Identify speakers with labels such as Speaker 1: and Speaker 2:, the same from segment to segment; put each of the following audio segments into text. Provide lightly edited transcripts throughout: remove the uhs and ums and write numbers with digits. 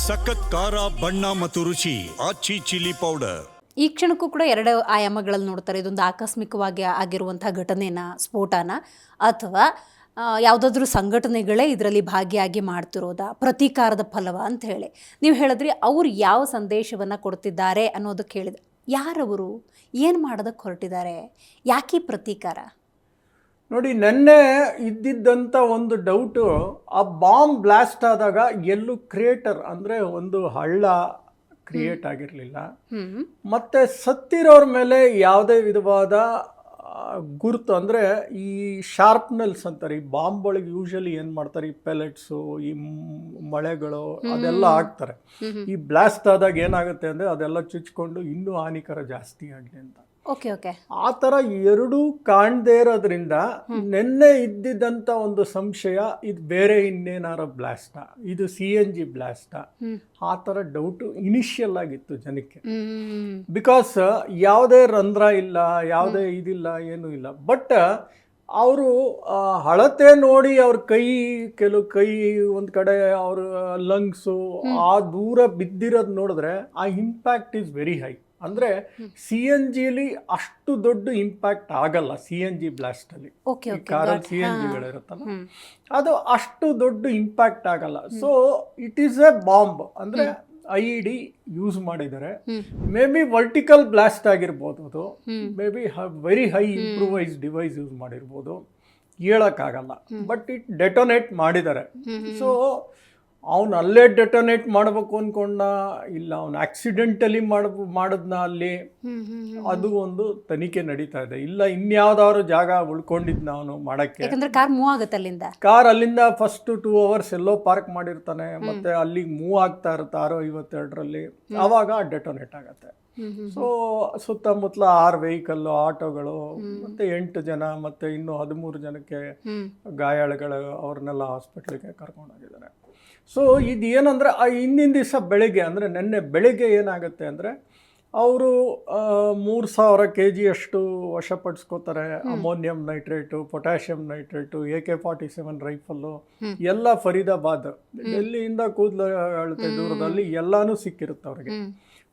Speaker 1: ಸಖತ್ ಖಾರ ಬಣ್ಣ ಮತ್ತು ರುಚಿ ಆಚಿ ಚಿಲ್ಲಿ ಪೌಡರ್.
Speaker 2: ಈ ಕ್ಷಣಕ್ಕೂ ಕೂಡ ಎರಡು ಆಯಾಮಗಳಲ್ಲಿ ನೋಡ್ತಾರೆ. ಇದೊಂದು ಆಕಸ್ಮಿಕವಾಗಿ ಆಗಿರುವಂಥ ಘಟನೆನ, ಸ್ಫೋಟನ, ಅಥವಾ ಯಾವುದಾದ್ರೂ ಸಂಘಟನೆಗಳೇ ಇದರಲ್ಲಿ ಭಾಗಿಯಾಗಿ ಮಾಡ್ತಿರೋದಾ, ಪ್ರತೀಕಾರದ ಫಲವ ಅಂತ ಹೇಳಿ ನೀವು ಹೇಳಿದ್ರಿ. ಅವ್ರು ಯಾವ ಸಂದೇಶವನ್ನು ಕೊಡ್ತಿದ್ದಾರೆ ಅನ್ನೋದಕ್ಕೆ ಹೇಳಿದ, ಯಾರವರು, ಏನು ಮಾಡೋದಕ್ಕೆ ಹೊರಟಿದ್ದಾರೆ, ಯಾಕೆ ಪ್ರತೀಕಾರ?
Speaker 3: ನೋಡಿ, ನೆನ್ನೆ ಇದ್ದಿದ್ದಂಥ ಒಂದು ಡೌಟು, ಆ ಬಾಂಬ್ ಬ್ಲಾಸ್ಟ್ ಆದಾಗ ಎಲ್ಲೂ ಕ್ರಿಯೇಟರ್ ಅಂದರೆ ಒಂದು ಹಳ್ಳ ಕ್ರಿಯೇಟ್ ಆಗಿರಲಿಲ್ಲ. ಮತ್ತು ಸತ್ತಿರೋರ ಮೇಲೆ ಯಾವುದೇ ವಿಧವಾದ ಗುರುತು, ಅಂದರೆ ಈ ಶಾರ್ಪ್ನೆಲ್ಸ್ ಅಂತಾರೆ, ಈ ಬಾಂಬ್ ಒಳಗೆ ಯೂಶಲಿ ಏನು ಮಾಡ್ತಾರೆ, ಈ ಪೆಲೆಟ್ಸು, ಈ ಮಳೆಗಳು ಅದೆಲ್ಲ ಹಾಕ್ತಾರೆ. ಈ ಬ್ಲಾಸ್ಟ್ ಆದಾಗ ಏನಾಗುತ್ತೆ ಅಂದರೆ ಅದೆಲ್ಲ ಚುಚ್ಕೊಂಡು ಇನ್ನೂ ಹಾನಿಕರ ಜಾಸ್ತಿ ಆಗಲಿ ಅಂತ.
Speaker 2: ಓಕೆ ಓಕೆ
Speaker 3: ಆ ಥರ ಎರಡೂ ಕಾಣದೇ ಇರೋದ್ರಿಂದ ನೆನ್ನೆ ಇದ್ದಿದ್ದಂಥ ಒಂದು ಸಂಶಯ, ಇದು ಬೇರೆ ಇನ್ನೇನಾರ ಬ್ಲಾಸ್ಟಾ, ಇದು CNG ಬ್ಲಾಸ್ಟಾ, ಆ ಥರ ಡೌಟು ಇನಿಷಿಯಲ್ ಆಗಿತ್ತು ಜನಕ್ಕೆ. ಬಿಕಾಸ್ ಯಾವುದೇ ರಂಧ್ರ ಇಲ್ಲ, ಯಾವುದೇ ಇದಿಲ್ಲ, ಏನೂ ಇಲ್ಲ. ಬಟ್ ಅವರು ಹಳತೆ ನೋಡಿ ಅವ್ರ ಕೆಲವು ಕೈ ಒಂದು ಕಡೆ, ಅವ್ರ ಲಂಗ್ಸು ಆ ದೂರ ಬಿದ್ದಿರೋದು ನೋಡಿದ್ರೆ ಆ ಇಂಪ್ಯಾಕ್ಟ್ ಈಸ್ ವೆರಿ ಹೈ. ಅಂದರೆ CNGಲಿ ಅಷ್ಟು ದೊಡ್ಡ ಇಂಪ್ಯಾಕ್ಟ್ ಆಗಲ್ಲ. CNG ಬ್ಲಾಸ್ಟಲ್ಲಿ ಕಾರಲ್ಲಿ CNGಗಳಿರುತ್ತಲ್ಲ, ಅದು ಅಷ್ಟು ದೊಡ್ಡ ಇಂಪ್ಯಾಕ್ಟ್ ಆಗಲ್ಲ. So it is A bomb, ಅಂದರೆ IED ಯೂಸ್ ಮಾಡಿದ್ದಾರೆ. ಮೇ ಬಿ ವರ್ಟಿಕಲ್ ಬ್ಲಾಸ್ಟ್ ಆಗಿರ್ಬೋದು, ಅದು may be very high improvise device use ಮಾಡಿರ್ಬೋದು, ಹೇಳೋಕ್ಕಾಗಲ್ಲ. ಬಟ್ ಇಟ್ ಡೆಟೋನೇಟ್ ಮಾಡಿದ್ದಾರೆ. ಸೊ ಅವನು ಅಲ್ಲೇ ಡೆಟೋನೇಟ್ ಮಾಡಬೇಕು ಅಂದ್ಕೊಂಡ, ಇಲ್ಲ ಅವನು ಆಕ್ಸಿಡೆಂಟಲಿ ಮಾಡಿದ್ನ ಅಲ್ಲಿ, ಅದು ಒಂದು ತನಿಖೆ ನಡೀತಾ ಇದೆ. ಇಲ್ಲ ಇನ್ಯಾವ್ದಾದ್ರು ಜಾಗ ಉಳ್ಕೊಂಡಿದ್ನ ಅವನು ಮಾಡೋಕ್ಕೆ,
Speaker 2: ಯಾಕಂದ್ರೆ ಕಾರ್ ಮೂವ್ ಆಗುತ್ತೆ ಅಲ್ಲಿಂದ.
Speaker 3: ಕಾರ್ ಅಲ್ಲಿಂದ ಫಸ್ಟ್ 2 hours ಎಲ್ಲೋ ಪಾರ್ಕ್ ಮಾಡಿರ್ತಾನೆ, ಮತ್ತೆ ಅಲ್ಲಿಗೆ ಮೂವ್ ಆಗ್ತಾ ಇರುತ್ತೆ 6:52ರಲ್ಲಿ, ಆವಾಗ ಡೆಟೋನೇಟ್ ಆಗುತ್ತೆ. ಸೊ ಸುತ್ತಮುತ್ತಲ 6 ವೆಹಿಕಲ್ಲು, ಆಟೋಗಳು, ಮತ್ತೆ 8 ಜನ, ಮತ್ತೆ ಇನ್ನು 13 ಜನಕ್ಕೆ ಗಾಯಾಳುಗಳು, ಅವ್ರನ್ನೆಲ್ಲ ಹಾಸ್ಪಿಟ್ಲಿಗೆ ಕರ್ಕೊಂಡೋಗಿದ್ದಾರೆ. ಸೊ ಇದು ಏನಂದರೆ, ಹಿಂದಿನ ದಿವಸ ಬೆಳಿಗ್ಗೆ, ಅಂದರೆ ನೆನ್ನೆ ಬೆಳಿಗ್ಗೆ ಏನಾಗುತ್ತೆ ಅಂದರೆ, ಅವರು 3000 kg ಅಷ್ಟು ವಶಪಡಿಸ್ಕೋತಾರೆ. Ammonium nitrate, potassium nitrate, AK-47 rifle ಎಲ್ಲ ಫರೀದಾಬಾದ್, ಡೆಲ್ಲಿಯಿಂದ ಕೂದಲು ಅಳತೆ ದೂರದಲ್ಲಿ ಎಲ್ಲನೂ ಸಿಕ್ಕಿರುತ್ತೆ ಅವ್ರಿಗೆ.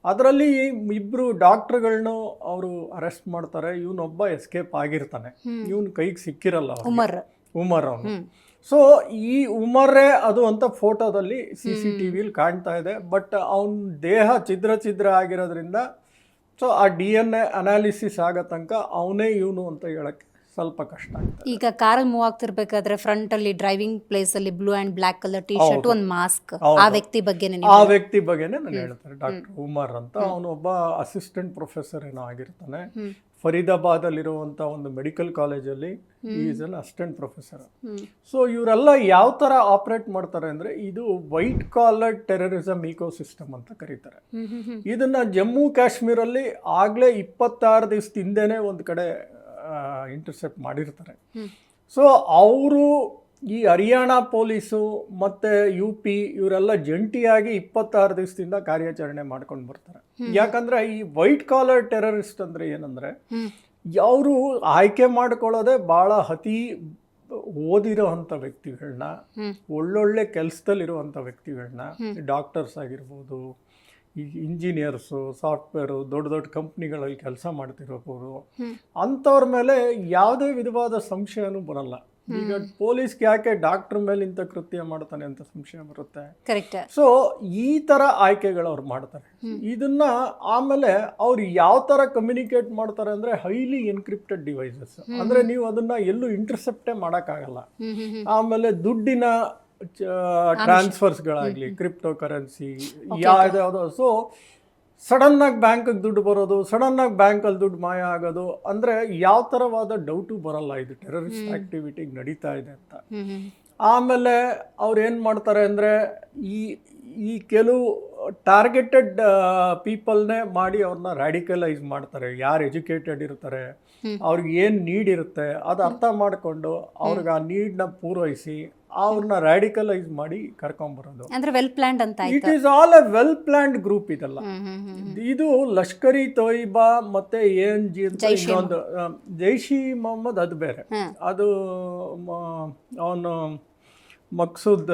Speaker 3: ಅದರಲ್ಲಿ 2 ಡಾಕ್ಟ್ರುಗಳನ್ನೂ ಅವರು ಅರೆಸ್ಟ್ ಮಾಡ್ತಾರೆ. ಇವನೊಬ್ಬ ಎಸ್ಕೇಪ್ ಆಗಿರ್ತಾನೆ, ಇವನು ಕೈಗೆ ಸಿಕ್ಕಿರಲ್ಲ, ಉಮರ್ ಅವನು. ಸೊ ಈ ಉಮರೇ ಅದು ಅಂತ ಫೋಟೋದಲ್ಲಿ CCTVಲಿ ಕಾಣ್ತಾ ಇದೆ. ಬಟ್ ಅವನ ದೇಹ ಛಿದ್ರ ಆಗಿರೋದ್ರಿಂದ, ಸೊ ಆ DNA ಅನಾಲಿಸಿಸ್ ಆಗೋ ತನಕ ಅವನೇ ಇವನು ಅಂತ ಹೇಳಕ್ಕೆ ಸ್ವಲ್ಪ ಕಷ್ಟ ಆಗುತ್ತೆ.
Speaker 2: ಈಗ ಕಾರಲ್ಲಿ ಮೂವ್ ಆಗ್ತಿರ್ಬೇಕಾದ್ರೆ ಫ್ರಂಟ್ ಅಲ್ಲಿ ಡ್ರೈವಿಂಗ್ ಪ್ಲೇಸ್ ಅಲ್ಲಿ blue and black colour T shirt, ಒಂದು ಮಾಸ್ಕ್, ಆ ವ್ಯಕ್ತಿ
Speaker 3: ಬಗ್ಗೆನೇ ನಾನು ಹೇಳ್ತಾರೆ. ಡಾಕ್ಟರ್ ಉಮರ್ ಅಂತ, ಅವನು ಒಬ್ಬ ಅಸಿಸ್ಟೆಂಟ್ ಪ್ರೊಫೆಸರ್ ಏನೋ ಆಗಿರ್ತಾನೆ. ಫರೀದಾಬಾದ್ ಅಲ್ಲಿರುವಂಥ ಒಂದು ಮೆಡಿಕಲ್ ಕಾಲೇಜಲ್ಲಿ is an assistant professor. So ಇವರೆಲ್ಲ ಯಾವ ಥರ ಆಪರೇಟ್ ಮಾಡ್ತಾರೆ ಅಂದರೆ, ಇದು ವೈಟ್ ಕಾಲರ್ ಟೆರರಿಸಮ್ ಇಕೋಸಿಸ್ಟಮ್ ಅಂತ ಕರೀತಾರೆ. ಇದನ್ನು ಜಮ್ಮು ಕಾಶ್ಮೀರಲ್ಲಿ ಆಗಲೇ 26 ದಿವಸದ ಹಿಂದೆನೇ ಒಂದು ಕಡೆ ಇಂಟರ್ಸೆಪ್ಟ್ ಮಾಡಿರ್ತಾರೆ. ಸೊ ಅವರು ಈ ಹರಿಯಾಣ ಪೊಲೀಸು ಮತ್ತು UP ಇವರೆಲ್ಲ ಜಂಟಿಯಾಗಿ 26 ದಿವಸದಿಂದ ಕಾರ್ಯಾಚರಣೆ ಮಾಡ್ಕೊಂಡು ಬರ್ತಾರೆ. ಯಾಕಂದರೆ ಈ ವೈಟ್ ಕಾಲರ್ ಟೆರರಿಸ್ಟ್ ಅಂದರೆ ಏನಂದರೆ, ಅವರು ಆಯ್ಕೆ ಮಾಡ್ಕೊಳ್ಳೋದೇ ಭಾಳ ಅತಿ ಓದಿರೋ ಅಂಥ ವ್ಯಕ್ತಿಗಳನ್ನ, ಒಳ್ಳೊಳ್ಳೆ ಕೆಲಸದಲ್ಲಿರುವಂಥ ವ್ಯಕ್ತಿಗಳನ್ನ, ಡಾಕ್ಟರ್ಸ್ ಆಗಿರ್ಬೋದು, ಈ ಇಂಜಿನಿಯರ್ಸು, ಸಾಫ್ಟ್ವೇರು, ದೊಡ್ಡ ಕಂಪ್ನಿಗಳಲ್ಲಿ ಕೆಲಸ ಮಾಡ್ತಿರೋರು, ಅಂಥವ್ರ ಮೇಲೆ ಯಾವುದೇ ವಿಧವಾದ ಸಂಶಯನೂ ಬರಲ್ಲ. ಈಗ ಪೊಲೀಸ್ಗೆ ಯಾಕೆ ಡಾಕ್ಟರ್ ಮೇಲೆ ಇಂಥ ಕೃತ್ಯ ಮಾಡ್ತಾನೆ ಅಂತ ಸಂಶಯ ಬರುತ್ತೆ. ಸೊ ಈ ಥರ ಆಯ್ಕೆಗಳು ಅವ್ರು ಮಾಡ್ತಾರೆ. ಇದನ್ನ ಆಮೇಲೆ ಅವ್ರು ಯಾವ ಥರ ಕಮ್ಯುನಿಕೇಟ್ ಮಾಡ್ತಾರೆ ಅಂದರೆ, ಹೈಲಿ ಎನ್ಕ್ರಿಪ್ಟೆಡ್ ಡಿವೈಸಸ್, ಅಂದರೆ ನೀವು ಅದನ್ನ ಎಲ್ಲೂ ಇಂಟರ್ಸೆಪ್ಟೇ ಮಾಡೋಕ್ಕಾಗಲ್ಲ. ಆಮೇಲೆ ದುಡ್ಡಿನ ಟ್ರಾನ್ಸ್ಫರ್ಸ್ಗಳಾಗಲಿ, ಕ್ರಿಪ್ಟೋ ಕರೆನ್ಸಿ ಯಾವುದೋ, ಸೊ ಸಡನ್ನಾಗಿ ಬ್ಯಾಂಕಿಗೆ ದುಡ್ಡು ಬರೋದು, ಸಡನ್ನಾಗಿ ಬ್ಯಾಂಕಲ್ಲಿ ದುಡ್ಡು ಮಾಯ ಆಗೋದು, ಅಂದರೆ ಯಾವ ಥರವಾದ ಡೌಟು ಬರಲ್ಲ ಇದು ಟೆರರಿಸ್ಟ್ ಆ್ಯಕ್ಟಿವಿಟಿಗೆ ನಡೀತಾ ಇದೆ ಅಂತ. ಆಮೇಲೆ ಅವ್ರು ಏನು ಮಾಡ್ತಾರೆ ಅಂದರೆ, ಈ ಕೆಲವು ಟಾರ್ಗೆಟೆಡ್ ಪೀಪಲ್ನೇ ಮಾಡಿ ಅವ್ರನ್ನ ರ್ಯಾಡಿಕಲೈಸ್ ಮಾಡ್ತಾರೆ. ಯಾರು ಎಜುಕೇಟೆಡ್ ಇರ್ತಾರೆ, ಅವ್ರಿಗೆ ಏನು ನೀಡ್ ಇರುತ್ತೆ ಅದು ಅರ್ಥ ಮಾಡಿಕೊಂಡು ಅವ್ರಿಗೆ ಆ ನೀಡನ್ನ ಪೂರೈಸಿ ಅವ್ರನ್ನ ರ್ಯಾಡಿಕಲೈಸ್ ಮಾಡಿ ಕರ್ಕೊಂಬರೋದು.
Speaker 2: ಅಂದ್ರೆ ವೆಲ್ ಪ್ಲಾನ್ಡ್ ಅಂತ.
Speaker 3: It is all A well planned group ಇದೆಲ್ಲ. ಇದು ಲಷ್ಕರಿ ತೊಯ್ಬಾ ಮತ್ತೆ ANG ಅಂತ ಇನ್ನೊಂದು, ಜೈಷ್ ಇ ಮೊಹಮ್ಮದ್ ಅದು ಬೇರೆ. ಅದು ಅವನು ಮಕ್ಸೂದ್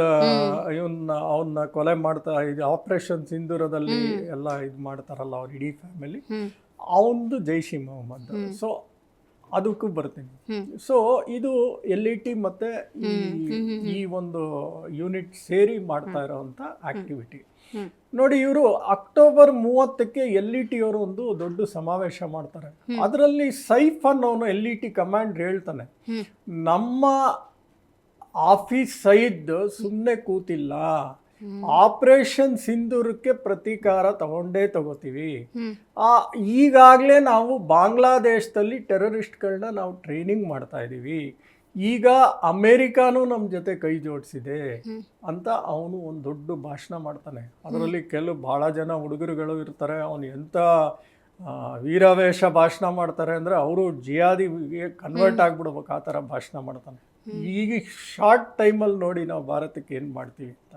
Speaker 3: ಅವನ್ನ ಕೊಲೆ ಮಾಡ್ತಾ ಇದು ಆಪರೇಷನ್ ಸಿಂಧೂರದಲ್ಲಿ ಎಲ್ಲ ಇದು ಮಾಡ್ತಾರಲ್ಲ ಅವ್ರ ಇಡೀ ಫ್ಯಾಮಿಲಿ, ಅವನದು ಜೈಷ್ ಇ ಮೊಹಮ್ಮದ್. ಸೊ ಅದಕ್ಕೂ ಬರ್ತೀನಿ. ಸೊ ಇದು LET ಮತ್ತೆ ಈ ಒಂದು ಯೂನಿಟ್ ಸೇರಿ ಮಾಡ್ತಾ ಇರೋವಂಥ ಆಕ್ಟಿವಿಟಿ ನೋಡಿ. ಇವರು ಅಕ್ಟೋಬರ್ 30ಕ್ಕೆ LET ಅವರು ಒಂದು ದೊಡ್ಡ ಸಮಾವೇಶ ಮಾಡ್ತಾರೆ. ಅದರಲ್ಲಿ ಸೈಫ್ ಅನ್ನೋನು LET ಕಮಾಂಡ್ ಹೇಳ್ತಾನೆ, ನಮ್ಮ ಆಫೀಸ್ ಸೈದ್ ಸುಮ್ಮನೆ ಕೂತಿಲ್ಲ, ಆಪರೇಷನ್ ಸಿಂಧೂರಕ್ಕೆ ಪ್ರತೀಕಾರ ತಗೋತೀವಿ. ಈಗಾಗಲೇ ನಾವು ಬಾಂಗ್ಲಾದೇಶದಲ್ಲಿ ಟೆರರಿಸ್ಟ್ಗಳನ್ನ ನಾವು ಟ್ರೈನಿಂಗ್ ಮಾಡ್ತಾ ಇದ್ದೀವಿ, ಈಗ ಅಮೇರಿಕಾನು ನಮ್ಮ ಜೊತೆ ಕೈ ಜೋಡಿಸಿದೆ ಅಂತ ಅವನು ಒಂದು ದೊಡ್ಡ ಭಾಷಣ ಮಾಡ್ತಾನೆ. ಅದರಲ್ಲಿ ಭಾಳ ಜನ ಹುಡುಗರುಗಳು ಇರ್ತಾರೆ. ಅವನು ಎಂಥ ವೀರಾವೇಶ ಭಾಷಣ ಮಾಡ್ತಾರೆ ಅಂದರೆ ಅವರು ಜಿಯಾದಿಗೆ ಕನ್ವರ್ಟ್ ಆಗಿಬಿಡ್ಬೇಕು, ಆ ಥರ ಭಾಷಣ ಮಾಡ್ತಾನೆ. ಈಗ ಶಾರ್ಟ್ ಟೈಮಲ್ಲಿ ನೋಡಿ ನಾವು ಭಾರತಕ್ಕೆ ಏನು ಮಾಡ್ತೀವಿ ಅಂತ.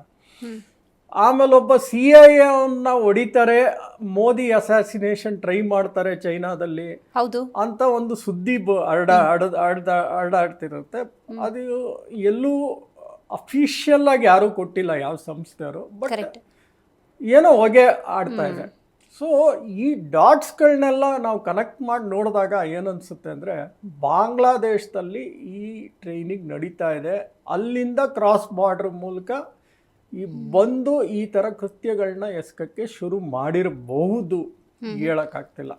Speaker 3: ಆಮೇಲೆ ಒಬ್ಬ CIA ಅವನ್ನ ಹೊಡಿತಾರೆ, ಮೋದಿ ಅಸಾಸಿನೇಷನ್ ಟ್ರೈ ಮಾಡ್ತಾರೆ ಚೈನಾದಲ್ಲಿ ಅಂತ ಒಂದು ಸುದ್ದಿ ಹರಡಾಡ್ತಿರುತ್ತೆ. ಅದು ಎಲ್ಲೂ ಅಫಿಷಿಯಲ್ ಆಗಿ ಯಾರೂ ಕೊಟ್ಟಿಲ್ಲ ಯಾವ ಸಂಸ್ಥೆಯವರು, ಬಟ್ ಏನೋ ಹೊಗೆ ಆಡ್ತಾ ಇದೆ. ಸೊ ಈ ಡಾಟ್ಸ್ಗಳನ್ನೆಲ್ಲ ನಾವು ಕನೆಕ್ಟ್ ಮಾಡಿ ನೋಡಿದಾಗ ಏನನ್ಸುತ್ತೆ ಅಂದರೆ, ಬಾಂಗ್ಲಾದೇಶದಲ್ಲಿ ಈ ಟ್ರೈನಿಂಗ್ ನಡೀತಾ ಇದೆ, ಅಲ್ಲಿಂದ ಕ್ರಾಸ್ ಬಾರ್ಡರ್ ಮೂಲಕ ಬಂದು ಈ ಥರ ಕೃತ್ಯಗಳನ್ನ ಎಸ್ಕಕ್ಕೆ ಶುರು ಮಾಡಿರಬಹುದು, ಹೇಳೋಕ್ಕಾಗ್ತಿಲ್ಲ.